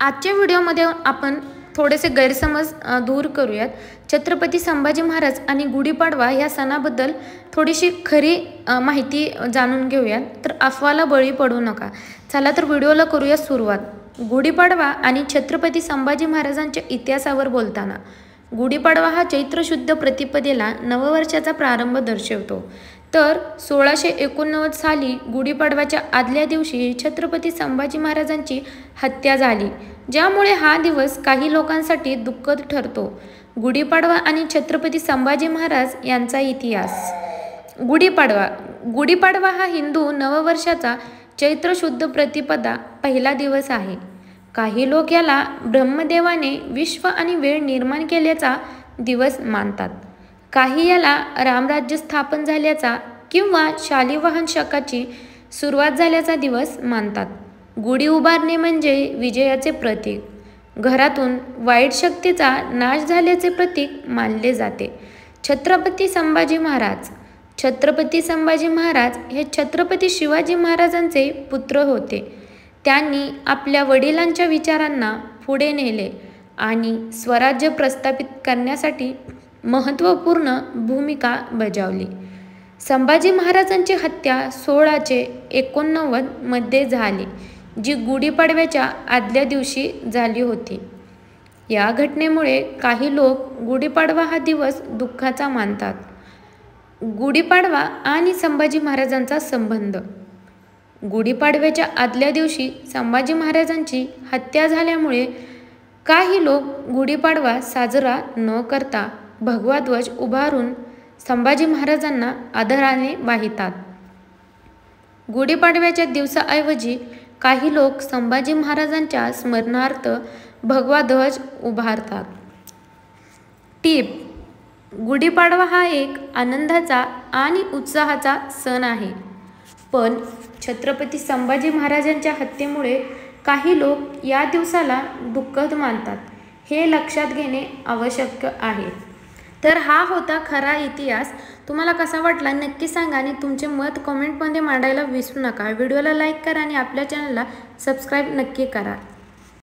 आजच्या व्हिडिओमध्ये आपण थोडेसे गैरसमज दूर करूयात। छत्रपती संभाजी महाराज आणि गुढीपाडवा या सणाबद्दल थोडीशी खरी माहिती जाणून घेऊयात, तर अफवाला बळी पडू नका। चला तर व्हिडिओला करूया सुरुवात। गुढीपाडवा आणि छत्रपती संभाजी महाराजांच्या इतिहासावर बोलताना, गुढीपाडवा हा चैत्र शुद्ध प्रतिपदेला नववर्षाचा प्रारंभ दर्शवतो। तर 1689 साली गुढीपाडव्याच्या आदल्या दिवशी छत्रपती संभाजी महाराजांची हत्या झाली, ज्यामुळे हा दिवस काही लोकांसाठी दुःखद ठरतो। गुढीपाडवा आणि छत्रपती संभाजी महाराज यांचा इतिहास। गुढीपाडवा हा हिंदू नववर्षाचा चैत्र शुद्ध प्रतिपदा पहिला दिवस आहे। काही लोक याला ब्रह्मदेवाने विश्व आणि वेळ निर्माण केल्याचा दिवस मानतात, काही याला रामराज्य स्थापन झाल्याचा किंवा शालिवाहन शकाची सुरुवात झाल्याचा दिवस मानतात। गुढी उभारणे म्हणजे विजयाचे प्रतीक, घरातून वाईट शक्तीचा नाश झाल्याचे प्रतीक मानले जाते। छत्रपती संभाजी महाराज हे छत्रपती शिवाजी महाराजांचे पुत्र होते। त्यांनी आपल्या वडिलांच्या विचारांना पुढे नेले आणि स्वराज्य प्रस्थापित करण्यासाठी महत्त्वपूर्ण भूमिका बजावली। संभाजी महाराजांची हत्या 1689 मध्ये झाली, जी गुढीपाडव्याच्या आदल्या दिवशी झाली होती। या घटनेमुळे काही लोक गुढीपाडवा हा दिवस दुःखाचा मानतात। गुढीपाडवा आणि संभाजी महाराजांचा संबंध। गुढीपाडव्याच्या आदल्या दिवशी संभाजी महाराजांची हत्या झाल्यामुळे काही लोक गुढीपाडवा साजरा न करता भगवा ध्वज उभारून संभाजी महाराजांना आदराने वाहितात। गुढीपाडव्याच्या दिवसाऐवजी काही लोक संभाजी महाराजांच्या स्मरणार्थ भगवा ध्वज उभारतात। टिप: गुढीपाडवा हा एक आनंदाचा आणि उत्साहाचा सण आहे, पण छत्रपती संभाजी महाराजांच्या हत्येमुळे काही लोक या दिवसाला दुःखद मानतात, हे लक्षात घेणे आवश्यक आहे। तर हा होता खरा इतिहास। तुम्हाला कसा वाटला नक्की सांगा आणि तुमचे मत कमेंटमध्ये मांडायला विसरू नका। व्हिडिओला लाईक करा आणि आपल्या चॅनलला सबस्क्राईब नक्की करा।